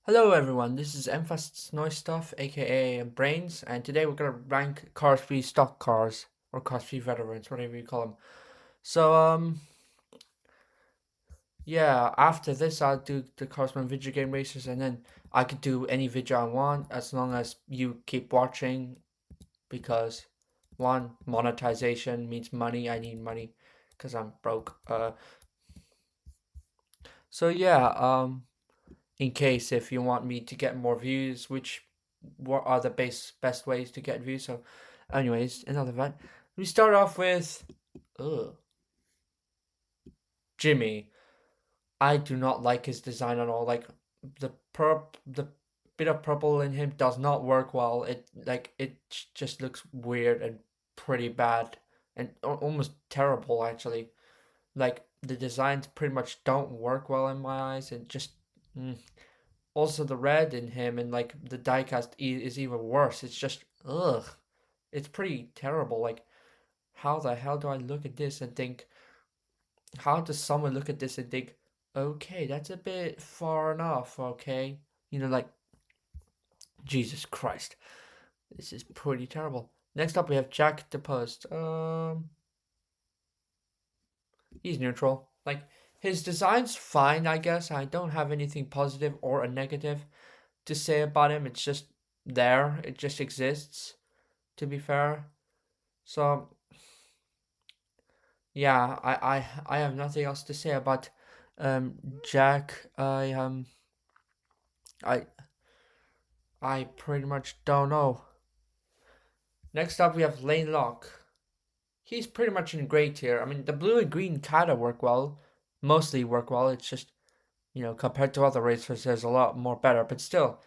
Hello everyone, this is Enfast Noise Stuff, aka Brains, and today we're gonna rank Cars 3 stock cars, or Cars 3 veterans, whatever you call them. So, yeah, after this I'll do the Cars 1 video game races, and then I could do any video I want as long as you keep watching, because one, monetization means money, I need money, because I'm broke. So yeah, in case if you want me to get more views, which what are the best ways to get views. So, anyways, another event. We start off with, ugh, Jimmy. I do not like his design at all. Like the bit of purple in him does not work well. It just looks weird and pretty bad and almost terrible actually. Like the designs pretty much don't work well in my eyes. And just mm, also the red in him and like the diecast is even worse. It's just ugh. It's pretty terrible. Like how the hell do I look at this and think? How does someone look at this and think, okay, that's a bit far enough, okay? Like Jesus Christ, this is pretty terrible. Next up, we have Jack the Post. He's neutral. Like his design's fine, I guess. I don't have anything positive or a negative to say about him. It's just there. It just exists. To be fair, so yeah, I have nothing else to say about Jack. I I pretty much don't know. Next up we have Lane Locke. He's pretty much in gray tier. I mean the blue and green kinda work well. Mostly work well. It's just compared to other racers there's a lot more better. But still,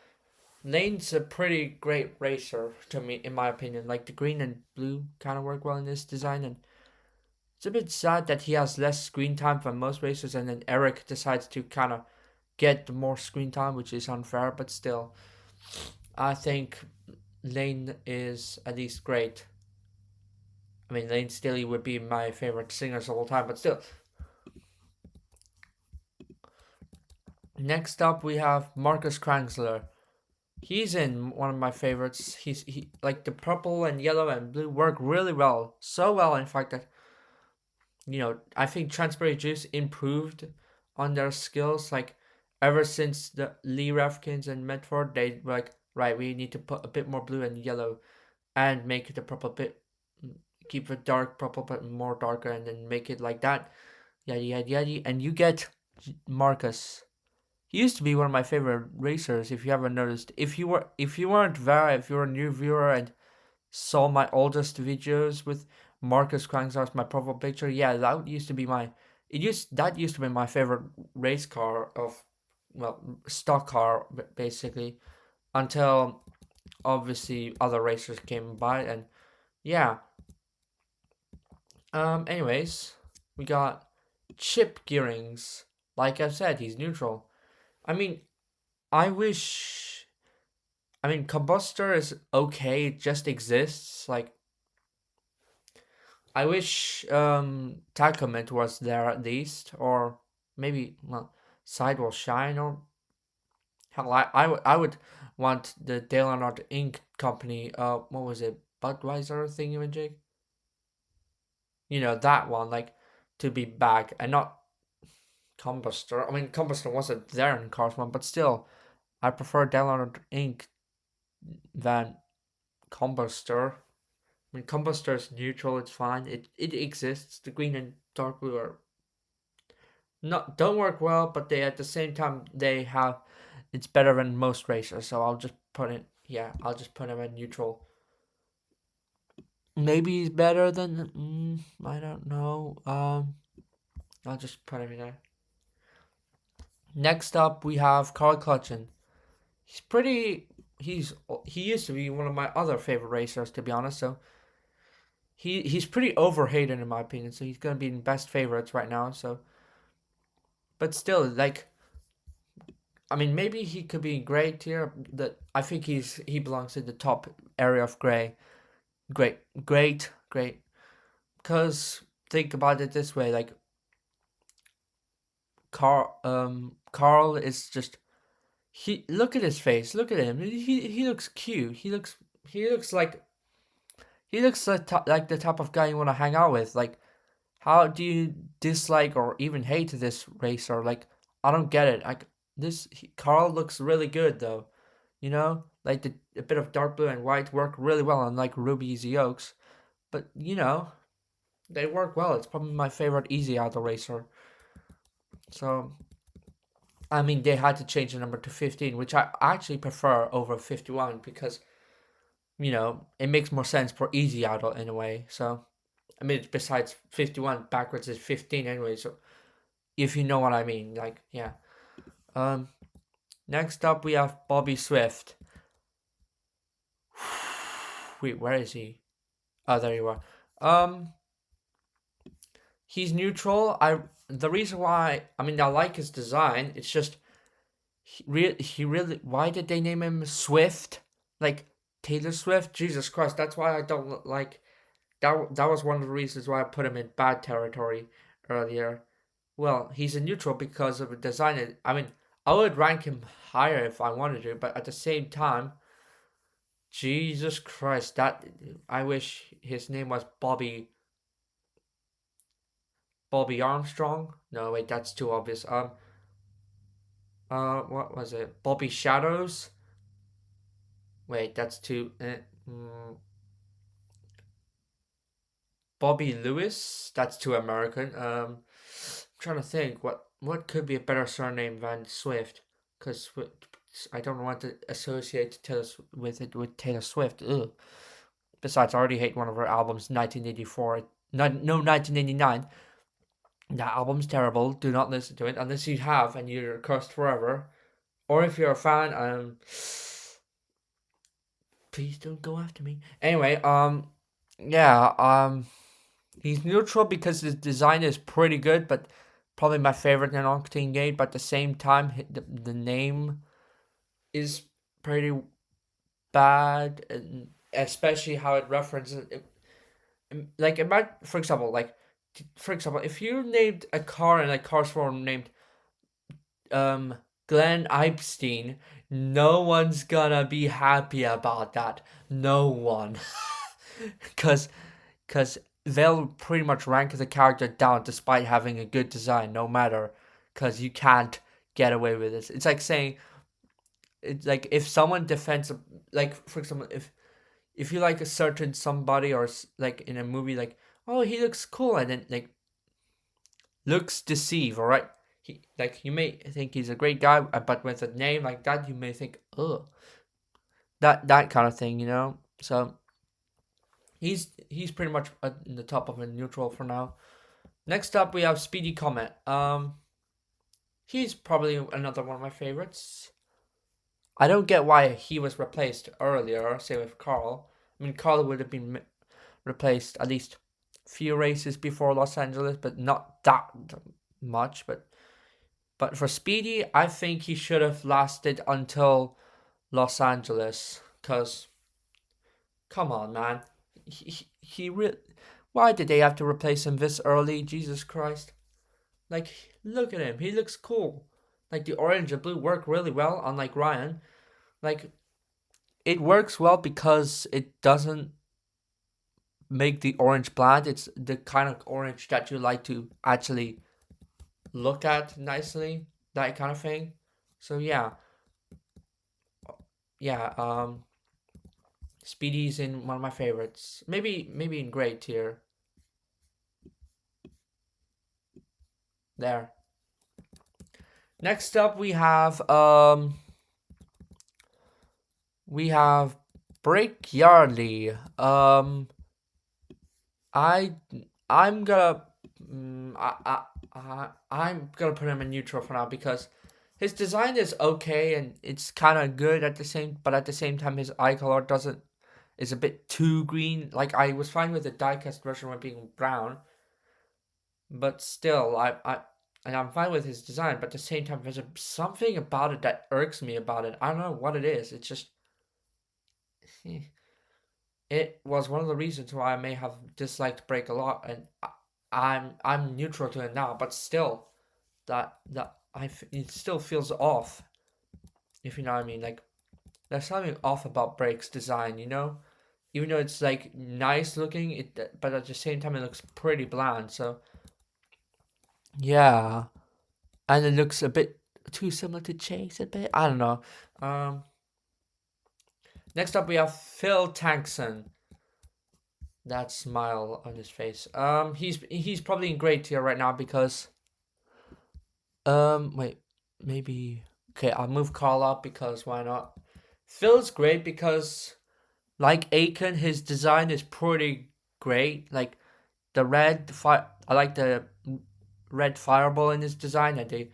Lane's a pretty great racer to me in my opinion. Like the green and blue kinda work well in this design, and it's a bit sad that he has less screen time than most racers, and then Eric decides to kind of get more screen time, which is unfair, but still, I think Lane is at least great. I mean, Lane Staley would be my favorite singers of all time, but still. Next up, we have Marcus Krangsler. He's in one of my favorites. He like the purple and yellow and blue work really well, so well in fact that I think Transberry Juice improved on their skills. Like ever since the Lee Rafkins and Medford, they were like, right, we need to put a bit more blue and yellow and make the purple bit, keep the dark purple but more darker, and then make it like that. Yada yada yada, and you get Marcus. He used to be one of my favorite racers. If you haven't noticed, if you weren't there, if you're a new viewer and saw my oldest videos with Marcus Crank's my profile picture, yeah, that used to be my favorite race car of stock car basically, until obviously other racers came by. And yeah, anyways, we got Chip Gearings. Like I said, he's neutral. I mean, I wish Combustor is okay, it just exists. Like I wish Tacomet was there at least, or maybe Sidewall Shine, or hell, I would want the Dale Earnhardt Inc. company. What was it, Budweiser thingamajig? That one, like to be back and not Combustor. I mean, Combustor wasn't there in Cars One, but still, I prefer Dale Earnhardt Inc. than Combustor. I mean, Combustor is neutral. It's fine. It exists. The green and dark blue are not don't work well, but they at the same time they have it's better than most racers. So I'll just put him in neutral. Maybe he's better than I don't know. I'll just put him in there. Next up we have Carl Clutchen. He's pretty. He used to be one of my other favorite racers, to be honest. So he's pretty overhated in my opinion. So he's gonna be in best favorites right now. So, but still, like I mean, maybe he could be great here. That I think he belongs in the top area of gray. Great, great, great. Cause think about it this way: like Carl is just he look at his face. Look at him. He looks cute. He looks like he looks like the type of guy you want to hang out with. Like, how do you dislike or even hate this racer? Like, I don't get it. Like, Carl looks really good though. You know, like a bit of dark blue and white work really well on like Ruby Easy Oaks. But you know, they work well. It's probably my favorite Easy Auto racer. So I mean, they had to change the number to 15, which I actually prefer over 51 because it makes more sense for Easy Auto in a way. So I mean, besides 51 backwards is 15 anyway. So if you know what I mean, like yeah. Um, Next up we have Bobby Swift. Wait, where is he? Oh, there you are. Um, he's neutral. The reason why I mean I like his design. It's just he really. Why did they name him Swift? Like Taylor Swift? Jesus Christ! That's why I don't like that. That was one of the reasons why I put him in bad territory earlier. Well, he's a neutral because of the design. I mean, I would rank him higher if I wanted to, but at the same time, Jesus Christ, that I wish his name was Bobby Armstrong. No, wait, that's too obvious. What was it? Bobby Shadows. Wait, that's too. Bobby Lewis. That's too American. I'm trying to think what could be a better surname than Swift, because I don't want to associate with it with Taylor Swift. Ugh. Besides, I already hate one of her albums, 1984. No, 1989. That album's terrible. Do not listen to it unless you have and you're cursed forever. Or if you're a fan, please don't go after me. Anyway, yeah, he's neutral because his design is pretty good, but probably my favorite in Octane game. But at the same time, the name is pretty bad, and especially how it references. Like, imagine, for example, if you named a car in a Cars forum named um Glenn Epstein, no one's gonna be happy about that. No one, cause cause they'll pretty much rank the character down despite having a good design, no matter, cause you can't get away with this. It's like saying it's like if someone defends like for example if you like a certain somebody or like in a movie like oh he looks cool and then like looks deceive, all right. He like you may think he's a great guy, but with a name like that, you may think, oh, that kind of thing, So he's pretty much in the top of a neutral for now. Next up, we have Speedy Comet. He's probably another one of my favorites. I don't get why he was replaced earlier, say with Carl. I mean, Carl would have been replaced at least few races before Los Angeles, but not that much. But for Speedy, I think he should have lasted until Los Angeles. Cause come on, man, he why did they have to replace him this early? Jesus Christ! Like, look at him. He looks cool. Like the orange and blue work really well. Unlike Ryan, like it works well because it doesn't make the orange bland. It's the kind of orange that you like to actually look at nicely. That kind of thing. So yeah, yeah. Speedy's in one of my favorites. Maybe in great tier. There. Next up we have Brickyardly. I I'm gonna I'm gonna put him in neutral for now because his design is okay and it's kind of good but at the same time his eye color doesn't is a bit too green. Like I was fine with the diecast version when being brown, but still and I'm fine with his design. But at the same time, there's something about it that irks me about it. I don't know what it is. It's just it was one of the reasons why I may have disliked Break a lot, and I'm neutral to it now. But still, it still feels off, if you know what I mean. Like there's something off about Break's design, you know? Even though it's like nice looking, but at the same time it looks pretty bland. So yeah, and it looks a bit too similar to Chase a bit. I don't know. Um, Next up we have Phil Tankson. That smile on his face. He's probably in great tier right now because wait, maybe okay. I'll move Carl up because why not? Phil's great because like Aiken, his design is pretty great. Like the red fire, I like the red fireball in his design and the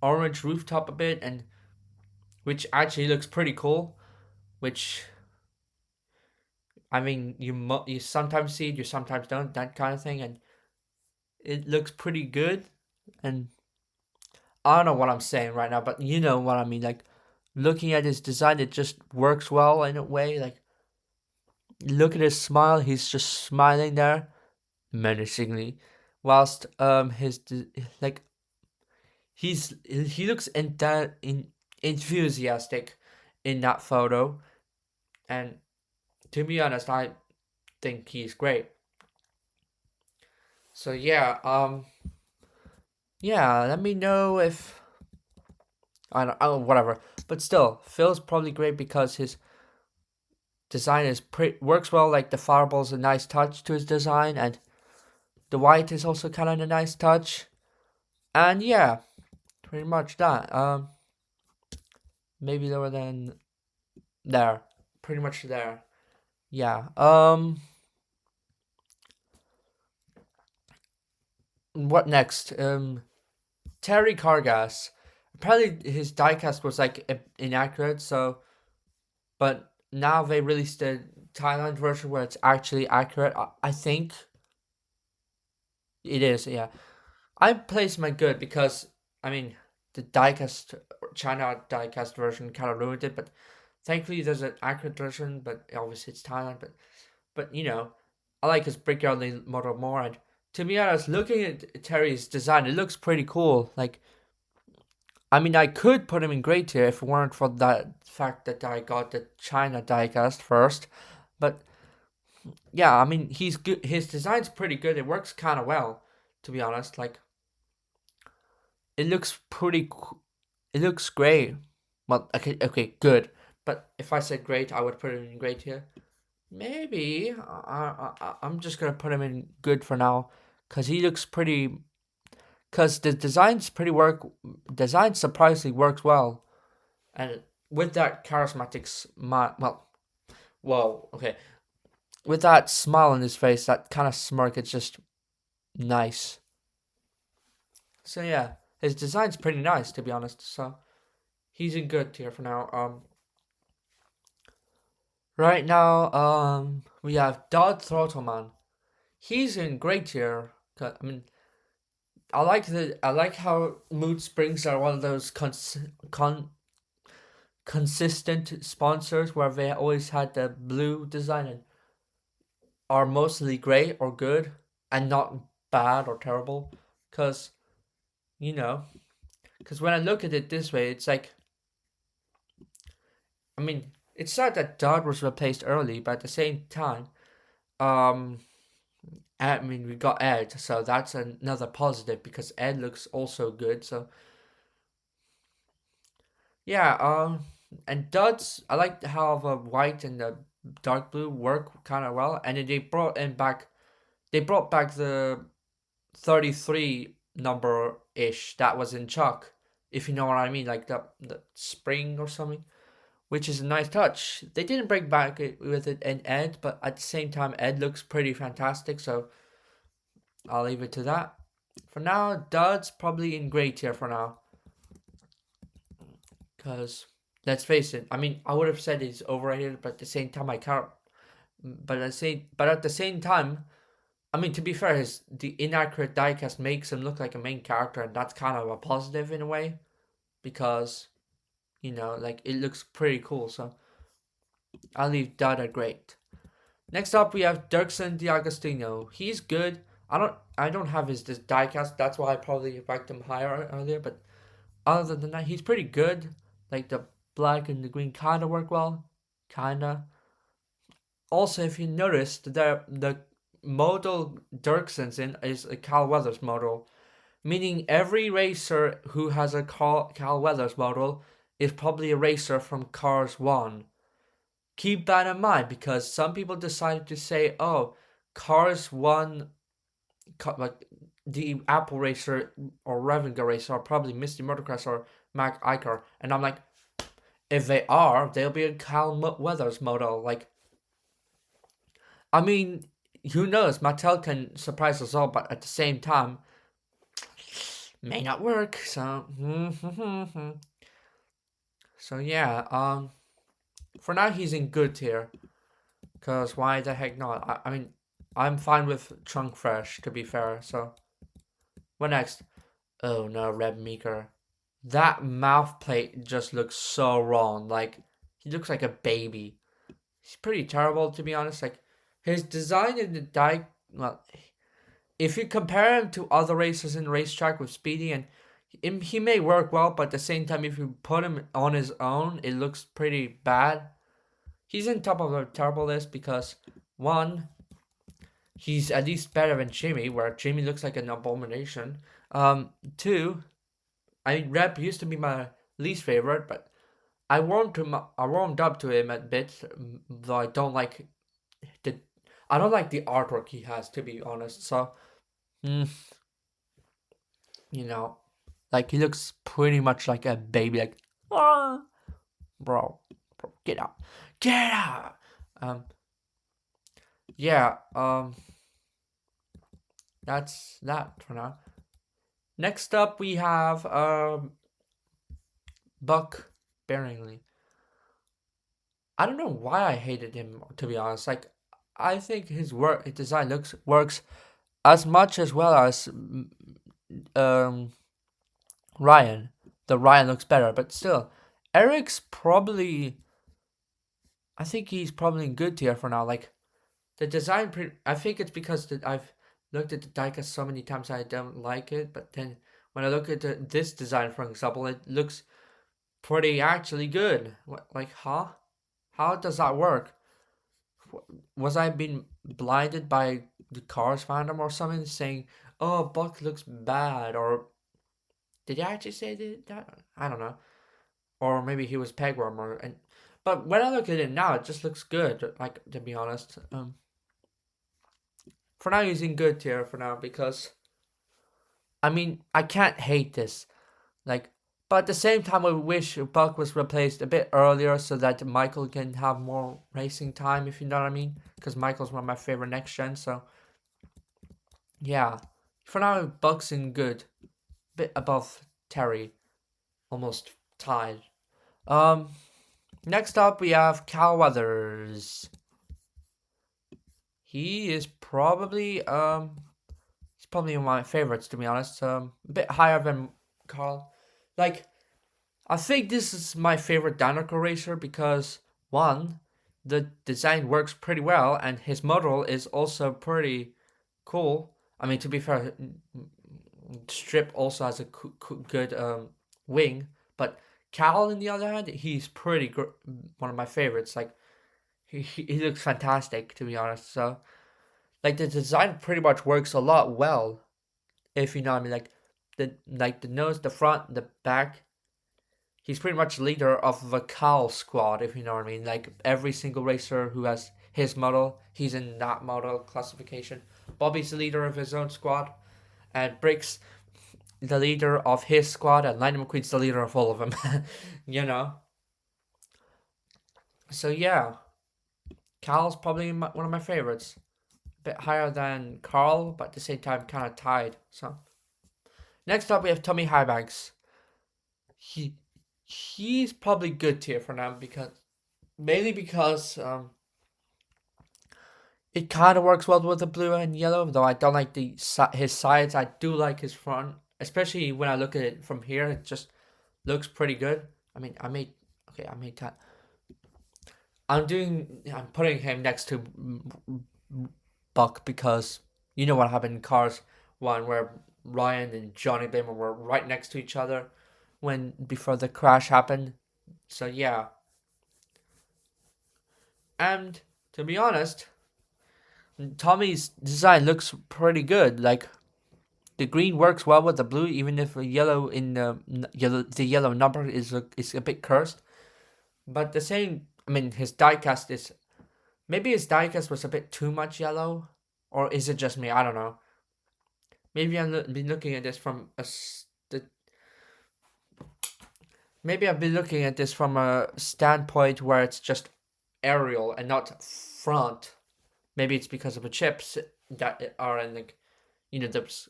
orange rooftop a bit, and which actually looks pretty cool. Which I mean, you sometimes see it, you sometimes don't, that kind of thing, and it looks pretty good. And I don't know what I'm saying right now, but you know what I mean. Like looking at his design, it just works well in a way. Like look at his smile; he's just smiling there menacingly, whilst like he looks enthusiastic in that photo, and to be honest, I think he's great. So yeah. Let me know if I don't whatever. But still, Phil's probably great because his design is works well. Like the fireball's a nice touch to his design, and the white is also kind of a nice touch. And yeah, pretty much that. Maybe lower than there. Pretty much there. Yeah. What next? Terry Cargas. Apparently his diecast was like inaccurate, so but now they released the Thailand version where it's actually accurate. I think it is, yeah. I placed my good because I mean the diecast China diecast version kind of ruined it, but thankfully there's an accurate version. But obviously it's Thailand, but you know, I like his brickyard model more. And to be honest, looking at Terry's design, it looks pretty cool. Like I mean, I could put him in great tier if it weren't for that fact that I got the China diecast first. But yeah, I mean, he's good. His design's pretty good. It works kind of well, to be honest. Like it looks it looks great. Well, okay, good. But if I said great, I would put him in great tier. Maybe I'm just gonna put him in good for now, cause he looks pretty. Cause the design's pretty Design surprisingly works well, and with that charismatic smile, whoa, okay, with that smile on his face, that kind of smirk, it's just nice. So yeah, his design's pretty nice to be honest. So he's in good tier for now. Right now, we have Dodd Throttleman. He's in great tier. I mean, I like how Mood Springs are one of those consistent sponsors where they always had the blue design and are mostly great or good and not bad or terrible. Cause you know, cause when I look at it this way, it's like I mean, it's sad that Dodd was replaced early, but at the same time, um, I mean we got Ed, so that's another positive because Ed looks also good. So yeah, and Duds, I like how the white and the dark blue work kind of well, and then they brought back the 33 number ish that was in Chuck, if you know what I mean, like the spring or something, which is a nice touch. They didn't bring back it with it in Ed, but at the same time, Ed looks pretty fantastic, so I'll leave it to that. For now, Duds probably in great tier for now, because let's face it. I mean, I would have said he's overrated, but at the same time, I can't. But at the same time, I mean, to be fair, his the inaccurate diecast makes him look like a main character, and that's kind of a positive in a way because like it looks pretty cool. So I'll leave that at great. Next up, we have Dirksen D'Agostino. He's good. I don't have his this diecast. That's why I probably ranked him higher earlier. But other than that, he's pretty good. Like the black and the green kind of work well, kinda. Also, if you noticed, the model Dirkson's in is a Cal Weathers model, meaning every racer who has a Cal Weathers model is probably a racer from Cars 1. Keep that in mind because some people decided to say, oh, Cars 1, like the Apple racer or Revenga racer are probably Misty Motocross or Mac Icar. And I'm like, if they are, they'll be a Cal Weathers model. Like, I mean, who knows? Mattel can surprise us all, but at the same time, may not work. So, so yeah. For now he's in good tier. Cause why the heck not? I mean, I'm fine with Trunk Fresh to be fair. So, what next? Oh no, Red Meeker. That mouth plate just looks so wrong. Like he looks like a baby. He's pretty terrible to be honest. Like his design in the well, if you compare him to other racers in racetrack with Speedy and he may work well, but at the same time, if you put him on his own, it looks pretty bad. He's in top of the terrible list because one, he's at least better than Jimmy, where Jimmy looks like an abomination. Two, I mean, Rep used to be my least favorite, but I warmed up to him a bit, though the I don't like the artwork he has to be honest. So, mm, you know, like he looks pretty much like a baby. Like, ah, bro, get out, get out. Um, yeah. That's that for now. Next up, we have Buck Bearingly. I don't know why I hated him to be honest. Like, I think his design works as much as well as um Ryan. The Ryan looks better, but still, Eric's probably. I think he's probably in good tier for now. Like the design, I think it's because I've looked at the diecast so many times I don't like it, but then when I look at this design, for example, it looks pretty actually good. What, like, huh? How does that work? Was I being blinded by the Cars fandom or something saying, "Oh, Buck looks bad," or did he actually say that? I don't know. Or maybe he was pegworm or and. But when I look at it now, it just looks good. Like to be honest, for now he's in good tier for now because I mean I can't hate this. Like, but at the same time, I wish Buck was replaced a bit earlier so that Michael can have more racing time, if you know what I mean. Because Michael's one of my favorite next gen. So yeah, for now Buck's in good, bit above Terry, almost tied. Um, next up we have Cal Weathers. He is probably he's probably one of my favorites to be honest. A bit higher than Carl. Like I think this is my favorite Dinoco racer because one, the design works pretty well and his model is also pretty cool. I mean, to be fair, Strip also has a good wing, but Cal, on the other hand, he's pretty one of my favorites. Like he looks fantastic to be honest. So like the design pretty much works a lot well if you know what I mean. Like the nose, the front, the back, he's pretty much leader of the Cal squad, if you know what I mean. Like every single racer who has his model, he's in that model classification. Bobby's the leader of his own squad, and Brick's the leader of his squad, and Lightning McQueen's the leader of all of them. you know. So yeah, Cal's probably one of my favorites. A bit higher than Carl, but at the same time kind of tied. So next up we have Tommy Highbanks. He he's probably good tier for now because mainly because it kind of works well with the blue and yellow, though I don't like his sides. I do like his front, especially when I look at it from here. It just looks pretty good. I mean, I made that. I'm putting him next to Buck because You know what happened in Cars 1 where Ryan and Johnny Blamer were right next to each other when before the crash happened. So yeah. And to be honest, Tommy's design looks pretty good. Like the green works well with the blue, even if the yellow in the yellow number is a bit cursed. But the same, I mean, his diecast is maybe his diecast was a bit too much yellow, or is it just me? I don't know. Maybe I've been looking at this from maybe I've been looking at this from a standpoint where it's just aerial and not front. Maybe it's because of the chips that are in like the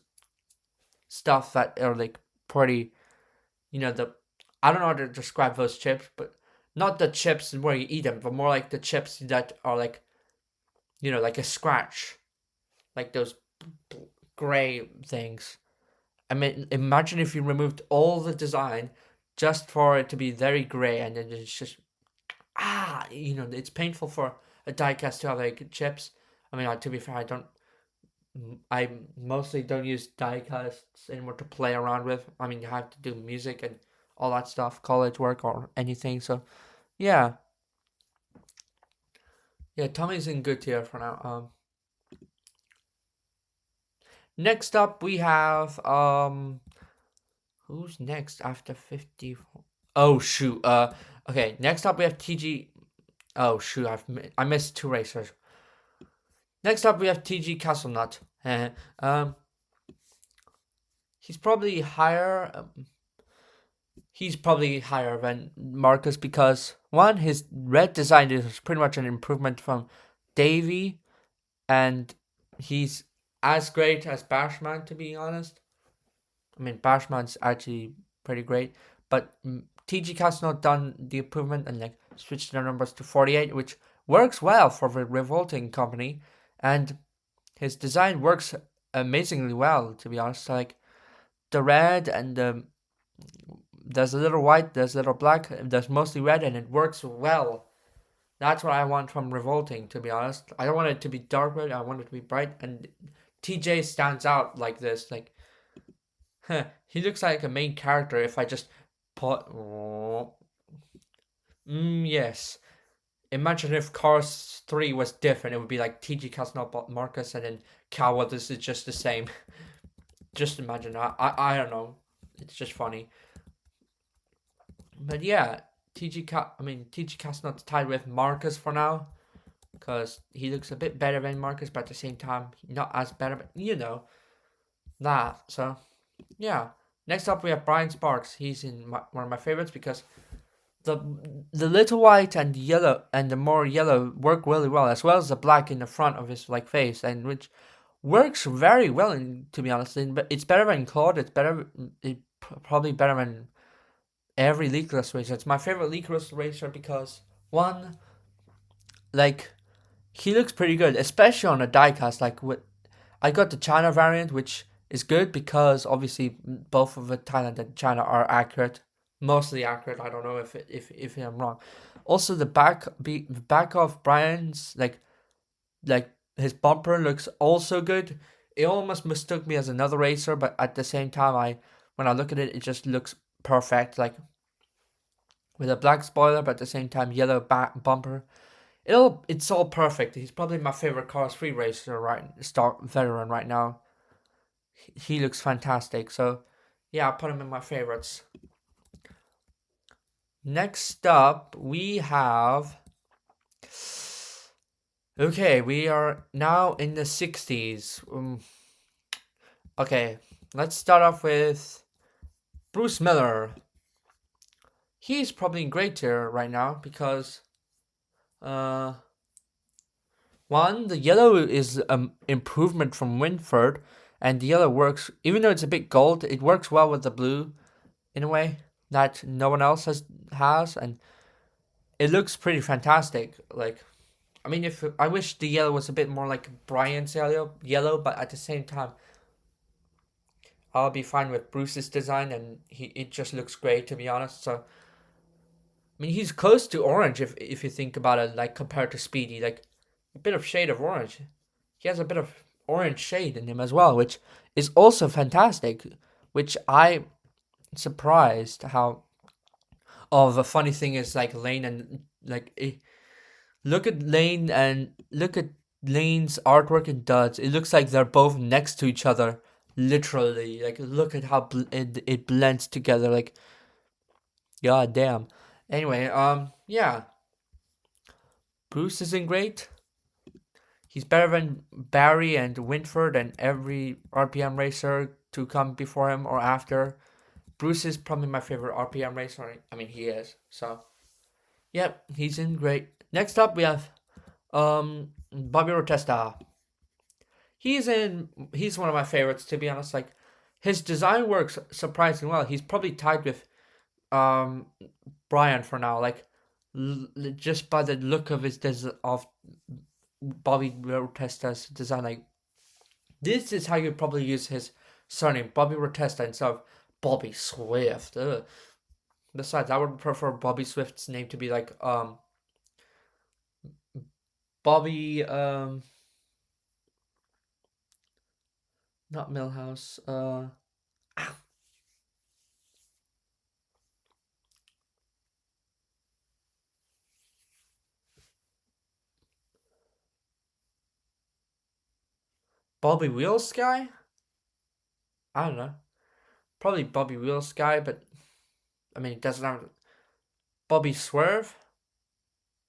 stuff that are like pretty the I don't know how to describe those chips, but not the chips where you eat them, but more like the chips that are like like a scratch, like those gray things. I mean, imagine if you removed all the design just for it to be very gray, and then it's just it's painful for a diecast to have like chips. I mean, to be fair, I mostly don't use diecasts anymore to play around with. I mean, you have to do music and all that stuff, college work or anything. So yeah, yeah, Tommy's in good tier for now. Next up we have who's next after 50? Oh shoot. Okay. Next up we have TG. Oh shoot. I missed two racers. Next up we have TG Castlenut. um, he's probably higher. He's probably higher than Marcus because one, his red design is pretty much an improvement from Davy, and he's as great as Bashman to be honest. I mean, Bashman's actually pretty great, but TG Cast's not done the improvement and like switched their numbers to 48, which works well for the Revolting company, and his design works amazingly well to be honest. Like the red and there's a little white, there's a little black, there's mostly red, and it works well. That's what I want from Revolting, to be honest. I don't want it to be dark red, I want it to be bright, and TJ stands out like this. Like, he looks like a main character if I just put. Yes. Imagine if Cars 3 was different. It would be like TG Casnot Marcus and then Kawa. This is just the same. Just imagine. I don't know. It's just funny. But yeah, TG Casnot's tied with Marcus for now. Because he looks a bit better than Marcus, but at the same time, not as better. But that. So yeah. Next up, we have Brian Sparks. He's in one of my favorites because the the little white and yellow and the more yellow work really well, as well as the black in the front of his like face, and which works very well. To be honest, but it's better than Claude. It's better. It probably better than every leakless racer. It's my favorite leakless racer because one, like he looks pretty good, especially on a diecast. Like with I got the China variant, which is good because obviously both of the Thailand and China are accurate, mostly accurate. I don't know if I'm wrong. Also, the back of Brian's like his bumper looks also good. It almost mistook me as another racer, but at the same time, when I look at it, it just looks perfect. Like with a black spoiler, but at the same time yellow back bumper. It's all perfect. He's probably my favorite Cars 3 racer start veteran right now. He looks fantastic. So, yeah, I put him in my favorites. Next up, we have. Okay, we are now in the 60s. Okay, let's start off with Bruce Miller. He's probably in great tier right now because, uh, one, the yellow is an improvement from Winford, and the yellow works, even though it's a bit gold, it works well with the blue in a way that no one else has, and it looks pretty fantastic. Like, I mean, if I wish the yellow was a bit more like Brian's yellow, but at the same time, I'll be fine with Bruce's design, and it just looks great to be honest. So, I mean, he's close to orange if you think about it, like compared to Speedy, like a bit of shade of orange. He has a bit of orange shade in him as well, which is also fantastic. Which I surprised how. Oh, the funny thing is like Lane and like look at Lane and look at Lane's artwork and Duds. It looks like they're both next to each other, literally. Like look at how it blends together. Like god damn. Anyway, yeah, Bruce isn't great. He's better than Barry and Winford and every RPM racer to come before him or after. Bruce is probably my favorite RPM racer. I mean, he is. So, yep, he's in great. Next up, we have Bobby Rotesta. He's one of my favorites, to be honest. Like his design works surprisingly well. He's probably tied with um Brian for now. Like just by the look of of Bobby Rotesta's design, like this is how you probably use his surname, Bobby Rotesta, instead of Bobby Swift. Ugh. Besides, I would prefer Bobby Swift's name to be like Bobby not Millhouse Bobby Wheels guy. I don't know. Probably Bobby Wheels guy, but I mean it doesn't have Bobby Swerve.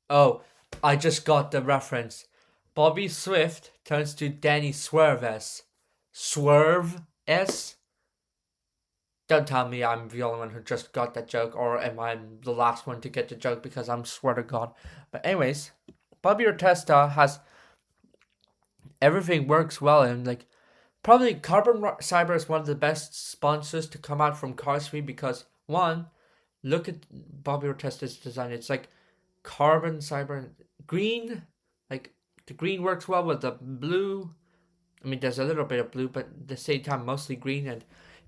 Oh, I just got the reference. Bobby Swift turns to Danny Swerve S. Swerve S. Don't tell me I'm the only one who just got that joke, or am I the last one to get the joke because I'm swear to God. But anyways, Bobby Ortesta has everything works well and like probably Carbon Cyber is one of the best sponsors to come out from Cars 3 because one, look at Bobby Ortesta's design. It's like carbon cyber green, like the green works well with the blue. I mean, there's a little bit of blue, but at the same time, mostly green, and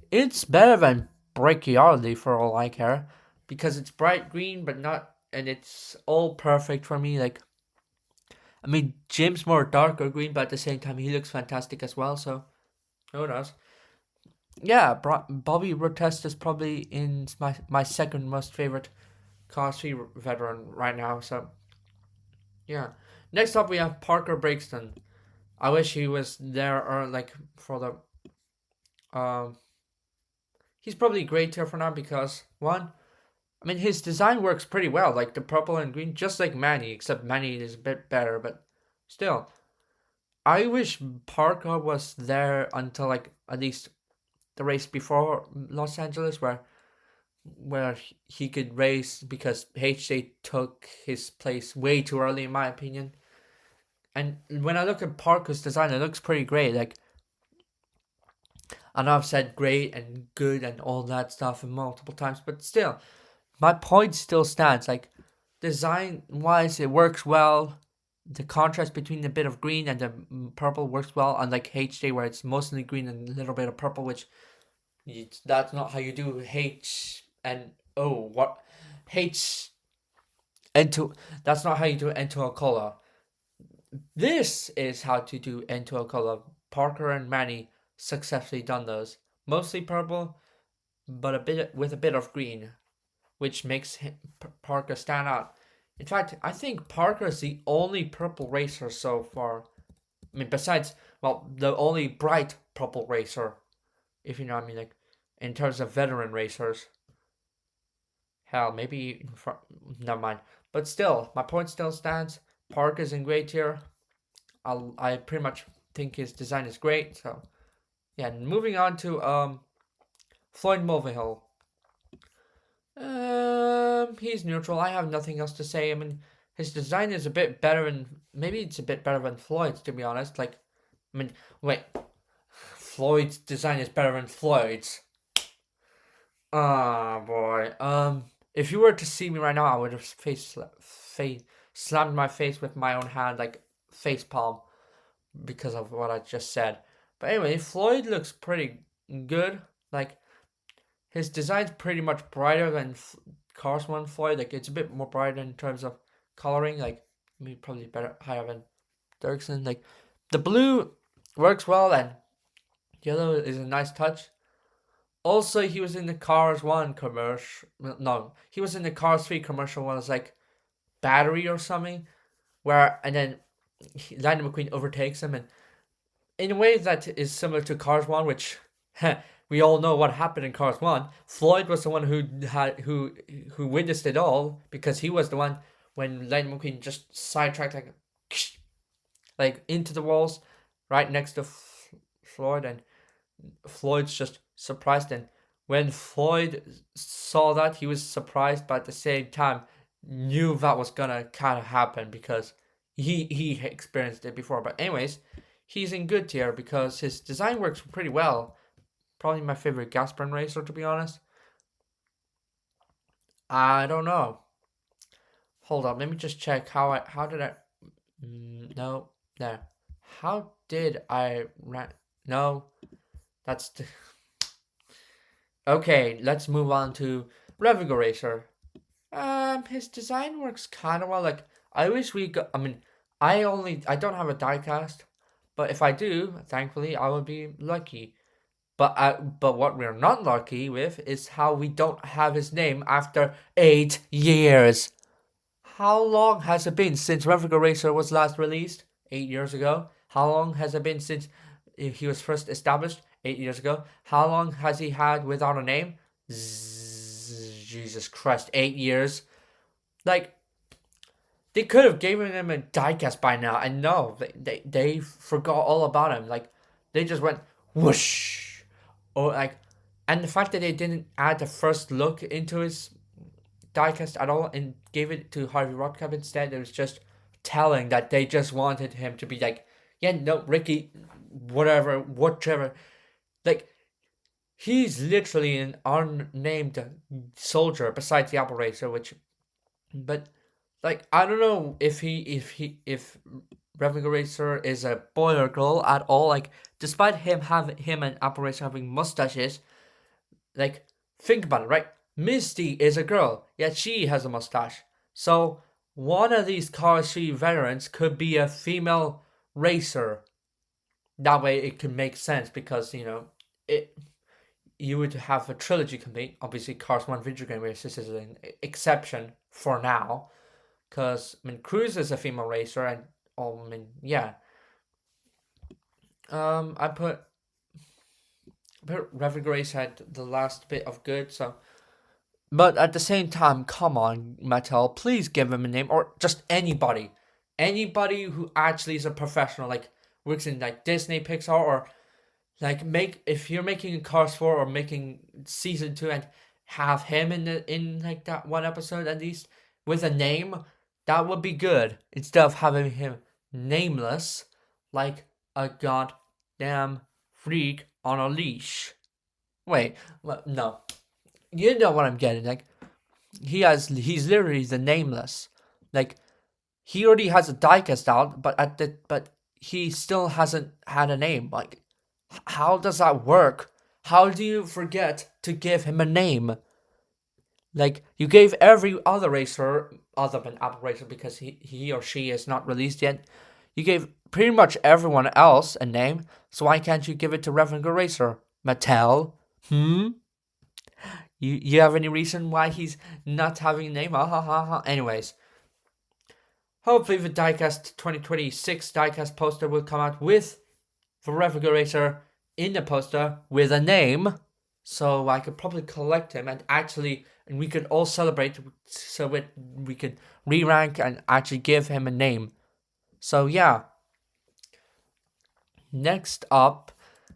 it's better than Brachiality for all I care, because it's bright green, but not, and it's all perfect for me. Like, I mean, Jim's more darker green, but at the same time, he looks fantastic as well. So who knows? Yeah, Bobby Rotest is probably in my second most favorite Cars 3 veteran right now. So yeah. Next up, we have Parker Brixton. I wish he was there or like for um. He's probably great here for now because one, I mean his design works pretty well, like the purple and green, just like Manny, except Manny is a bit better, but still. I wish Parker was there until like at least the race before Los Angeles, where he could race because HJ took his place way too early in my opinion. And when I look at Parker's design, it looks pretty great. Like I know I've said great and good and all that stuff multiple times, but still, my point still stands. Like design wise, it works well. The contrast between the bit of green and the purple works well, unlike HJ where it's mostly green and a little bit of purple, which that's not how you do H and O. What H into that's not how you do into a color. This is how to do into a color. Parker and Manny successfully done those. Mostly purple, but a bit with a bit of green, which makes Parker stand out. In fact, I think Parker is the only purple racer so far. I mean, besides, well, the only bright purple racer, if you know what I mean, like in terms of veteran racers. Hell, maybe never mind. But still, my point still stands. Parker's in great tier. I pretty much think his design is great. So yeah, moving on to Floyd Mulvihill. He's neutral. I have nothing else to say. I mean, his design is a bit better, and maybe it's a bit better than Floyd's, to be honest. Like, I mean, wait, Floyd's design is better than Floyd's. Ah, boy. If you were to see me right now, I would have face slammed my face with my own hand, like face palm, because of what I just said. But anyway, Floyd looks pretty good. Like, his design's pretty much brighter than Cars 1 Floyd. Like, it's a bit more bright in terms of coloring. Like, maybe probably better, higher than Dirksen. Like, the blue Works well, and yellow is a nice touch. Also, he was in the Cars 1 commercial. No, he was in the Cars 3 commercial when it was like battery or something, where, and then Lightning McQueen overtakes him, and in a way that is similar to Cars 1, which we all know what happened in Cars 1. Floyd was the one who witnessed it all because he was the one when Lightning McQueen just sidetracked like into the walls right next to Floyd, and Floyd's just surprised. And when Floyd saw that, he was surprised, but at the same time knew that was gonna kind of happen because he experienced it before. But anyways, he's in good tier because his design works pretty well. Probably my favorite gas burn racer, to be honest. I don't know. Hold up, let me just check how did I no there. How did I no, that's the okay, let's move on to Revigo Racer. His design works kind of well. Like, I wish we got. I mean, I don't have a diecast, but if I do, thankfully, I would be lucky. But what we're not lucky with is how we don't have his name after 8 years. How long has it been since Revigo Racer was last released? 8 years ago. How long has it been since he was first established? 8 years ago. How long has he had without a name? Jesus Christ, 8 years. Like, they could have given him a diecast by now, and no, they forgot all about him. Like, they just went whoosh, or like, and the fact that they didn't add the first look into his diecast at all and gave it to Harvey Rodcap instead, it was just telling that they just wanted him to be like, yeah, no, Ricky, whatever. Like, he's literally an unnamed soldier besides the operator, which, but like, I don't know if Revenue Racer is a boy or girl at all. Like, despite him and Operation having mustaches, like, think about it, right? Misty is a girl, yet she has a mustache. So one of these Car 3 veterans could be a female racer. That way it could make sense because, it you would have a trilogy complete. Obviously, Cars 1 video game races is an exception for now. Because, I mean, Cruz is a female racer, and, oh, I mean, yeah. I put Reverend Grace had the last bit of good, so. But at the same time, come on, Mattel, please give him a name, or just anybody. Anybody who actually is a professional, like, works in, like, Disney, Pixar, or like, if you're making a Cars 4 or making season 2 and have him in like that one episode at least with a name, that would be good. Instead of having him nameless like a goddamn freak on a leash. Wait, no. You know what I'm getting. Like, he's literally the nameless. Like, he already has a diecast out, but he still hasn't had a name. Like, how does that work? How do you forget to give him a name? Like, you gave every other racer, other than Apple Racer, because he or she is not released yet, you gave pretty much everyone else a name, so why can't you give it to Reverend Racer? Mattel? Hmm? You have any reason why he's not having a name? Anyways, hopefully the Diecast 2026 Diecast poster will come out with the Revenue Racer in the poster with a name, so I could probably collect him and we could all celebrate, so we could re-rank and actually give him a name. So yeah. Next up,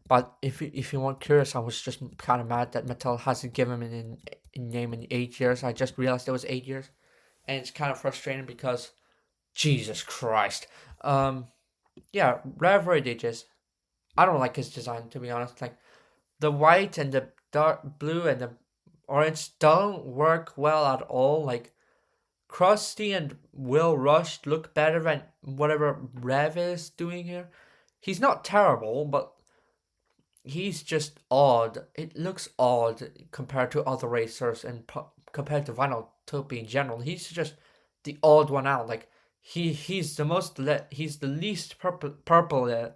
but if you weren't curious, I was just kind of mad that Mattel hasn't given him a name in 8 years. I just realized it was 8 years, and it's kind of frustrating because Jesus Christ. Yeah, Rev Digits. I don't like his design, to be honest. Like, the white and the dark blue and the orange don't work well at all. Like, Krusty and Will Rush look better than whatever Rev is doing here. He's not terrible, but he's just odd. It looks odd compared to other racers and compared to Vinyl Topi in general. He's just the odd one out. Like, he's the least purple.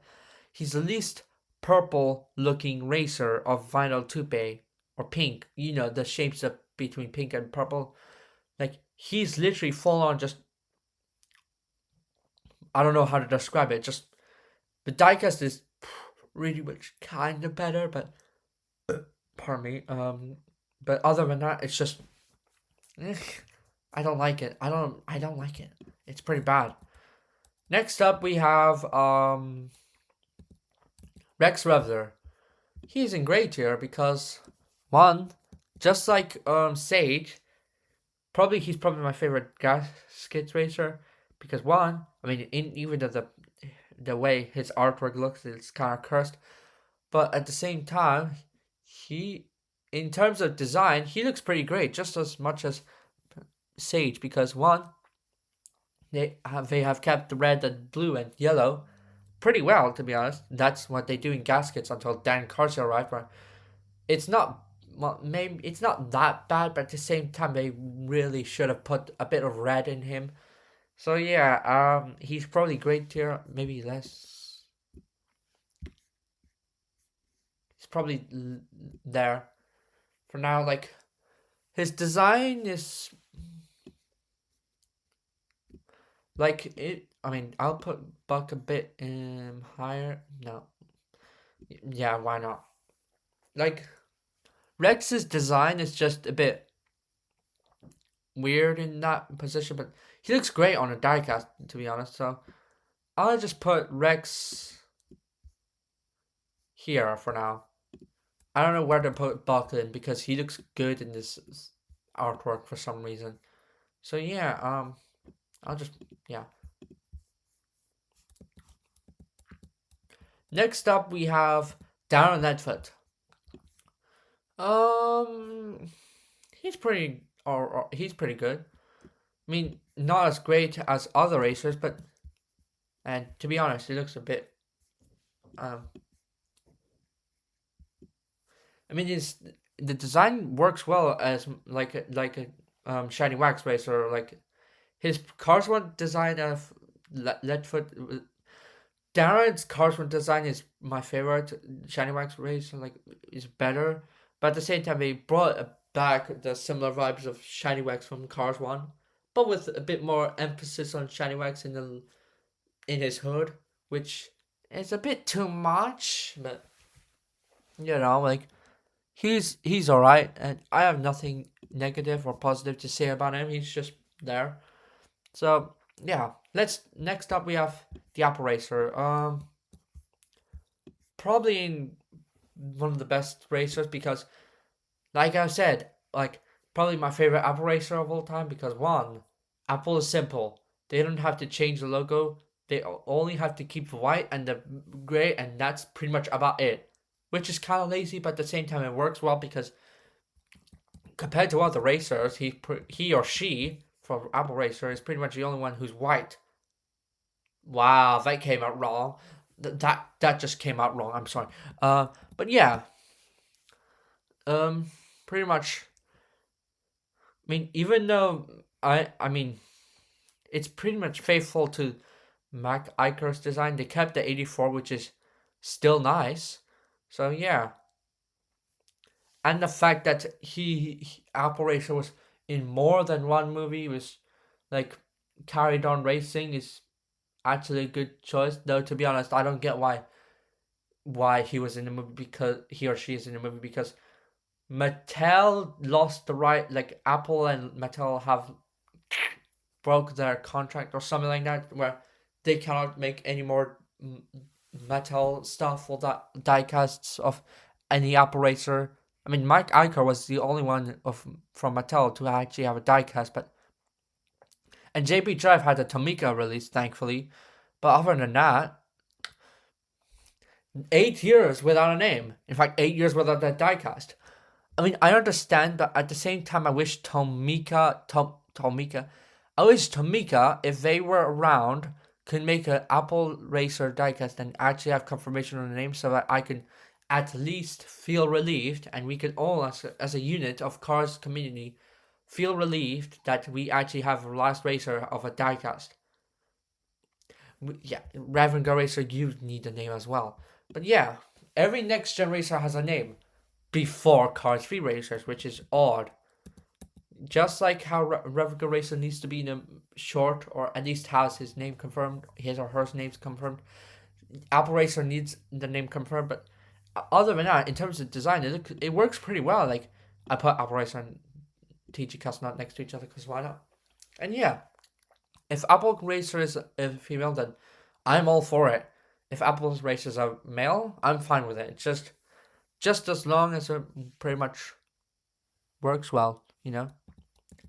he's the least purple looking racer of vinyl toothpaste or pink. You know the shapes of between pink and purple. Like he's literally full on just I don't know how to describe it. Just the diecast is really much kind of better, but pardon me. But other than that, it's just eh, I don't like it. I don't like it. It's pretty bad. Next up, we have Rex Revler. He's in great tier because one, just like Sage, he's probably my favorite gasket racer because one, I mean, even though the way his artwork looks, it's kind of cursed, but at the same time, he, in terms of design, he looks pretty great, just as much as Sage because one, they have kept the red and blue and yellow pretty well, to be honest. That's what they do in gaskets until Dan Carson arrived. Right? It's not well, maybe it's not that bad, but at the same time, they really should have put a bit of red in him. So yeah, he's probably great tier. Maybe less. He's probably there for now. Like his design is like it. I mean, I'll put Buck a bit higher. No, yeah, why not? Like Rex's design is just a bit weird in that position, but he looks great on a diecast, to be honest. So I'll just put Rex here for now. I don't know where to put Buckland because he looks good in this artwork for some reason. So yeah, I'll just yeah. Next up we have Darren Ledford. Um, he's pretty or he's pretty good. I mean, not as great as other racers, but and to be honest, he looks a bit um I mean, the design works well as like a shiny wax racer. Like his Carswan design of Leadfoot. Darren's Carswan design is my favorite. Shiny wax racer like is better, but at the same time they brought back the similar vibes of shiny wax from Cars One, but with a bit more emphasis on shiny wax in his hood, which is a bit too much. But like he's all right, and I have nothing negative or positive to say about him. He's just there. So yeah, let's next up we have the Apple Racer. Probably in one of the best racers because, like I said, like probably my favorite Apple Racer of all time because one, Apple is simple. They don't have to change the logo. They only have to keep the white and the gray, and that's pretty much about it. Which is kind of lazy, but at the same time it works well because compared to other racers, he or she from Apple Racer is pretty much the only one who's white. Wow, that came out wrong. That just came out wrong. I'm sorry. But yeah, um, pretty much. I mean, even though I mean, it's pretty much faithful to Mac Icar's design. They kept the 84, which is still nice. So yeah, and the fact that Apple Racer was in more than one movie was like carried on racing is actually a good choice. Though to be honest, I don't get why he was in the movie because he or she is in the movie because Mattel lost the right. Like Apple and Mattel have broke their contract or something like that, where they cannot make any more Mattel stuff or that diecasts of any Apple Racer. I mean, Mike Iker was the only one of from Mattel to actually have a diecast, but and JB Drive had a Tomica release, thankfully. But other than that, 8 years without a name. In fact, 8 years without that diecast. I mean, I understand, but at the same time, I wish Tomica, I wish Tomica, if they were around, could make an Apple Racer diecast and actually have confirmation on the name so that I can at least feel relieved and we can all, as a unit of Cars community, feel relieved that we actually have a last racer of a diecast. Yeah, Raven Racer, you need a name as well. But yeah, every next gen racer has a name before Cars 3 racers, which is odd. Just like how Revenga Racer needs to be in a short, or at least has his name confirmed, his or her name's confirmed. Apple Racer needs the name confirmed, but other than that, in terms of design, it works pretty well. Like, I put Apple Racer and TG Cast not next to each other because why not? And yeah, if Apple Racer is a female, then I'm all for it. If Apple Racer is a male, I'm fine with it. It's just as long as it pretty much works well, you know?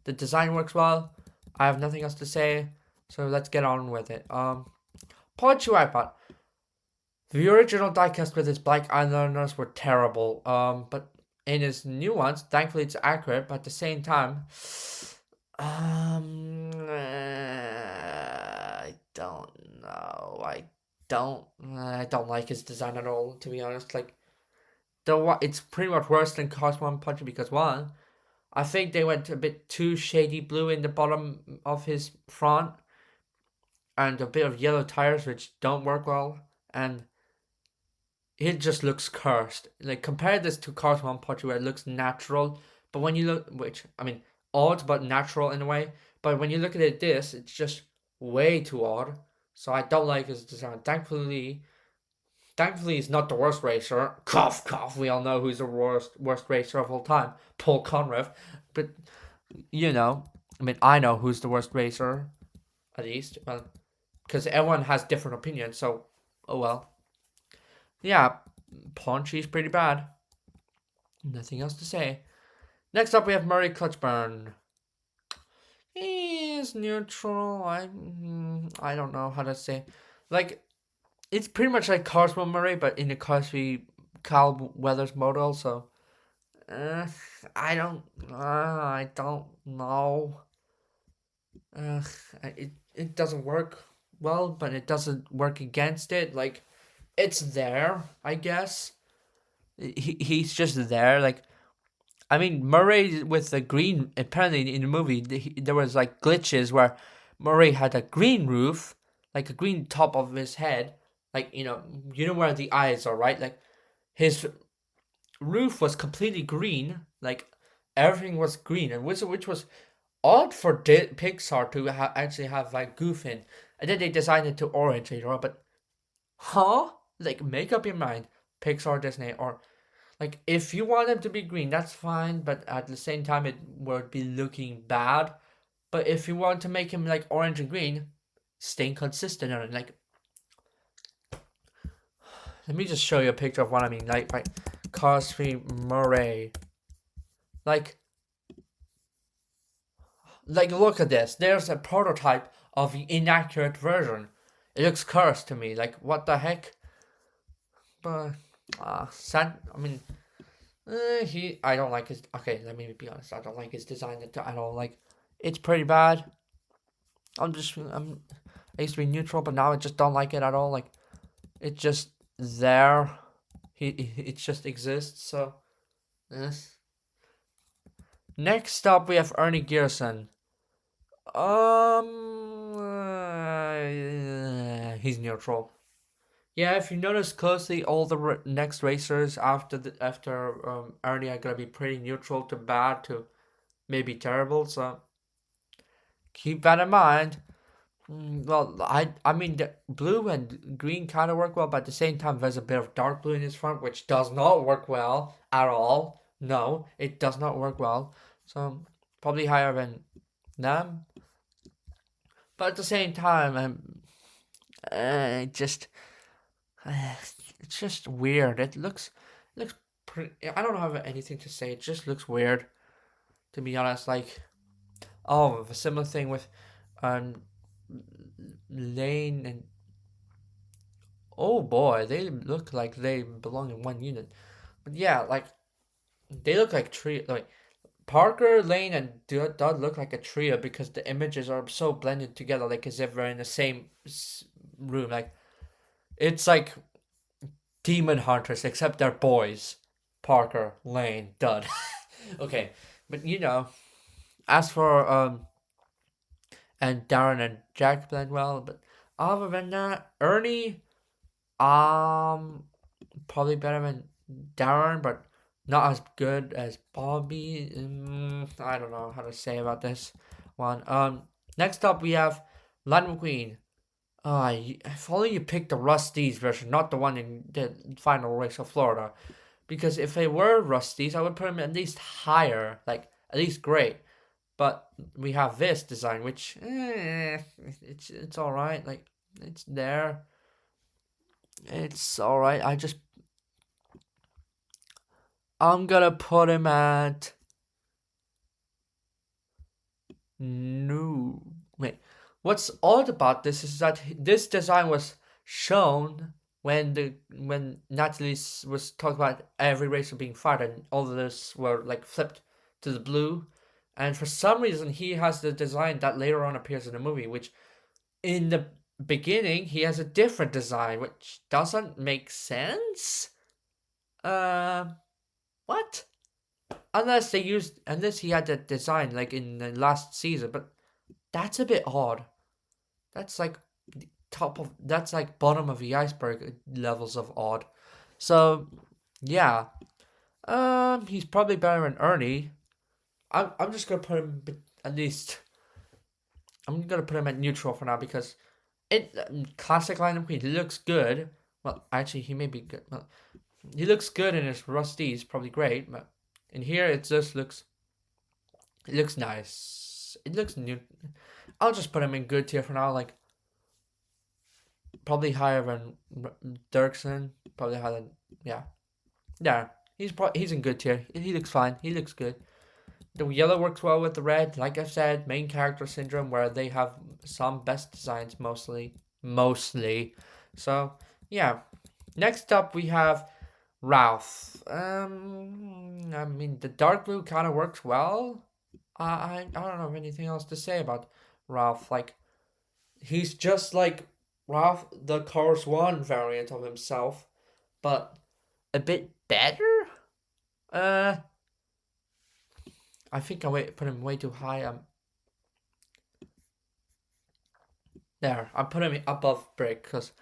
The design works well. I have nothing else to say, so let's get on with it. Part 2 iPod. The original diecast with its black eyeliners were terrible. But in its new ones, thankfully it's accurate, but at the same time, I don't know. I don't like his design at all. To be honest, like it's pretty much worse than Cosmo and Punch because one, I think they went a bit too shady blue in the bottom of his front and a bit of yellow tires which don't work well, and it just looks cursed. Like compare this to Cars One Punch where it looks natural, but when you look, which I mean, odd but natural in a way. But when you look at it, it's just way too odd. So I don't like his design. Thankfully, he's not the worst racer. Cough, cough. We all know who's the worst racer of all time, Paul Conrath. But you know, I mean, I know who's the worst racer, at least. Well, because everyone has different opinions. So, oh well. Yeah, Paunchy's pretty bad. Nothing else to say. Next up, we have Murray Clutchburn. He's neutral. I don't know how to say. Like, it's pretty much like Cosmo Murray, but in the Cosby Cal Weathers model. So, uh, I don't know. Uh, it doesn't work well, but it doesn't work against it. Like, it's there, I guess. He's just there. Like, I mean, Murray with the green. Apparently, in the movie, there was like glitches where Murray had a green roof, like a green top of his head, like you know where the eyes are, right? Like his roof was completely green, like everything was green, and which was odd for Pixar to actually have like goof in, and then they designed it to orange later on. But huh? Like, make up your mind, Pixar, Disney, or like, if you want them to be green, that's fine, but at the same time, it would be looking bad. But if you want to make him like orange and green, stay consistent on it. Like, let me just show you a picture of what I mean. Like Cosby Murray. Like, look at this. There's a prototype of the inaccurate version. It looks cursed to me. Like, what the heck? But, sad. I mean, I don't like his. Okay, let me be honest. I don't like his design at all. Like, it's pretty bad. I used to be neutral, but now I just don't like it at all. Like, it's just there. It just exists. So, yes. Next up, we have Ernie Gearson. He's neutral. Yeah, if you notice closely, all the next racers after Ernie are gonna be pretty neutral to bad to maybe terrible. So keep that in mind. Well, I mean the blue and green kind of work well, but at the same time there's a bit of dark blue in his front, which does not work well at all. No, it does not work well. So probably higher than them, but at the same time, just it's just weird. It looks pretty. I don't have anything to say. It just looks weird, to be honest. Like, oh, a similar thing with um Lane and, oh boy, they look like they belong in one unit. But yeah, like they look like trio. Like Parker, Lane, and Dodd look like a trio because the images are so blended together, like as if they're in the same room. Like, it's like demon hunters, except they're boys. Parker, Lane, Dud. Okay, but as for and Darren and Jack blend well, but Other than that, Ernie, um, probably better than Darren, but not as good as Bobby. I don't know how to say about this one. Next up we have Lightning McQueen. If only you picked the Rusty's version, not the one in the final race of Florida. Because if they were Rusty's, I would put them at least higher, like at least great. But we have this design, which it's all right. Like it's there. It's all right. I'm gonna put him at no. Wait, what's odd about this is that this design was shown when Natalie was talking about every racer being fired and all of this were like flipped to the blue, and for some reason he has the design that later on appears in the movie, which in the beginning he has a different design, which doesn't make sense. Uh, what? Unless he had that design like in the last season, but that's a bit odd. That's like that's like bottom of the iceberg levels of odd. So yeah, he's probably better than Ernie. I'm just gonna put him at least. I'm gonna put him at neutral for now because it classic lineup queen. He looks good. Well, actually, he may be good. Well, he looks good in his rusty. He's probably great, but in here it just looks. It looks nice. It looks new. I'll just put him in good tier for now. Like probably higher than Dirksen. Probably higher than yeah. Yeah, he's in good tier. He looks fine. He looks good. The yellow works well with the red. Like I said, main character syndrome where they have some best designs mostly. So yeah. Next up we have Ralph. I mean the dark blue kind of works well. I don't have anything else to say about Ralph. Like he's just like Ralph, the Cars One variant of himself, but a bit better. Uh, I think I put him way too high. There. I put him above Brick because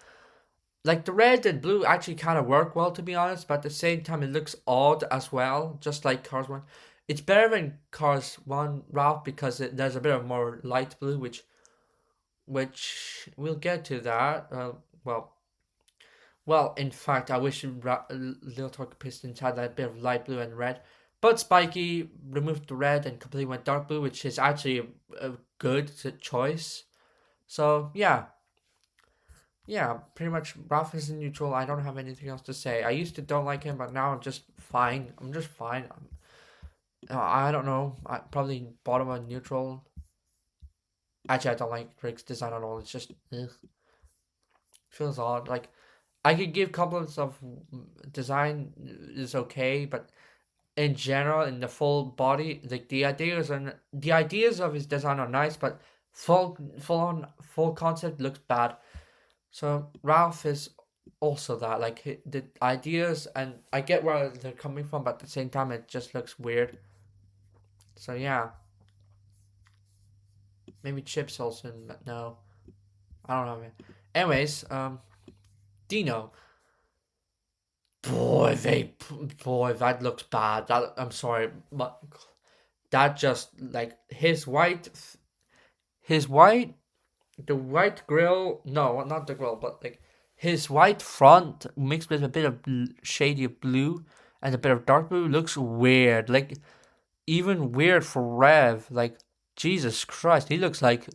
like the red and blue actually kind of work well to be honest, but at the same time it looks odd as well, just like Cars One. It's better than Cars One Ralph because there's a bit of more light blue, which we'll get to that. Well, in fact, I wish Little Talk Pistons had that bit of light blue and red. But Spiky removed the red and completely went dark blue, which is actually a good choice. So, yeah, pretty much Ralph is in neutral. I don't have anything else to say. I used to don't like him, but now I'm just fine. I'm just fine. I don't know. Probably bottom of neutral. Actually, I don't like Rick's design at all. It's just, ugh, feels odd. Like, I could give compliments of design is okay, but in general, in the full body, like the ideas of his design are nice, but full concept looks bad. So Ralph is also that like the ideas, and I get where they're coming from, but at the same time, it just looks weird. So yeah, maybe Chips also, but no, I don't know. Man. Anyways, Dino. Boy, boy, that looks bad. That I'm sorry, but that just like his white, the white grill. No, not the grill, but like his white front mixed with a bit of shady blue and a bit of dark blue looks weird. Like even weird for Rev. Like Jesus Christ, he looks like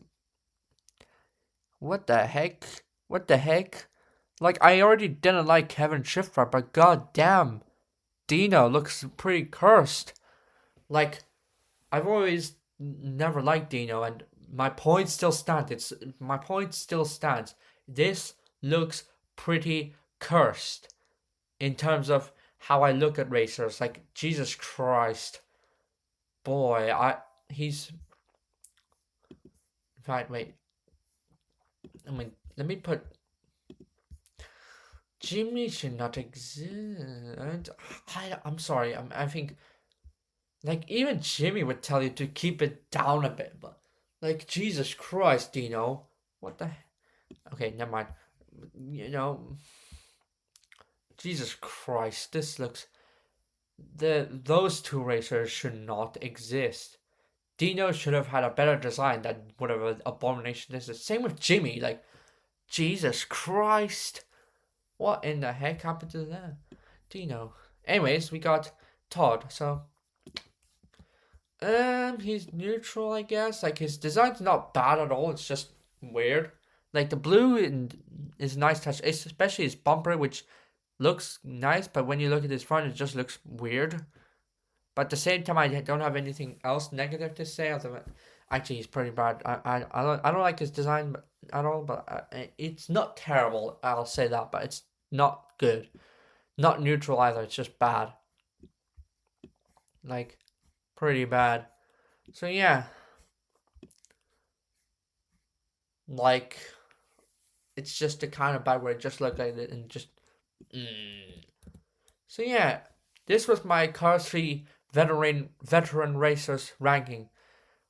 what the heck? What the heck? Like I already didn't like Kevin Shifra, but god damn, Dino looks pretty cursed. Like I've always never liked Dino, and my point still stands. My point still stands. This looks pretty cursed in terms of how I look at racers. Like Jesus Christ, boy, he's right. Wait, I mean, let me put Jimmy should not exist. I'm sorry. I think like even Jimmy would tell you to keep it down a bit, but like Jesus Christ, Dino, what the? Okay, never mind. You know, Jesus Christ, this looks. Those two racers should not exist. Dino should have had a better design than whatever abomination this is. Same with Jimmy. Like, Jesus Christ. What in the heck happened to that? Dino. Anyways, we got Todd. So, he's neutral, I guess. Like, his design's not bad at all. It's just weird. Like, the blue is a nice touch, especially his bumper, which looks nice, but when you look at his front, it just looks weird. But at the same time, I don't have anything else negative to say. Actually, he's pretty bad. I don't like his design at all, but it's not terrible. I'll say that, but it's not good. Not neutral either. It's just bad. Like, pretty bad. So yeah, like it's just the kind of bad where it just looked like it and just. Mm. So yeah, this was my Cars 3 veteran racers ranking.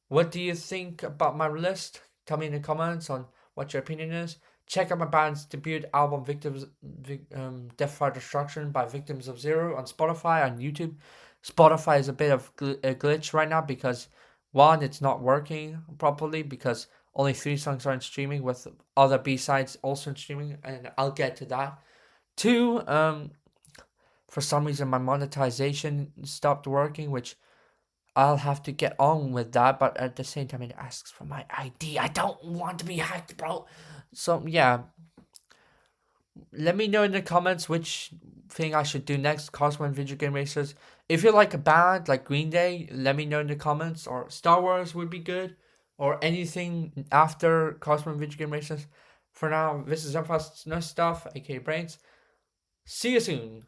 What do you think about my list? Tell me in the comments on what your opinion is. Check out my band's debut album, Death by Destruction by Victims of Zero on Spotify, on YouTube. Spotify is a bit of a glitch right now because one, it's not working properly because only 3 songs are in streaming with other B-sides also in streaming, and I'll get to that. Two, for some reason my monetization stopped working, which I'll have to get on with that, but at the same time, it asks for my ID. I don't want to be hacked, bro. So, yeah, let me know in the comments which thing I should do next, Cosmo and Video Game Racers. If you like a band like Green Day, let me know in the comments, or Star Wars would be good, or anything after Cosmo and Video Game Racers. For now, this is Stuff, A.K.A. Brains. See you soon.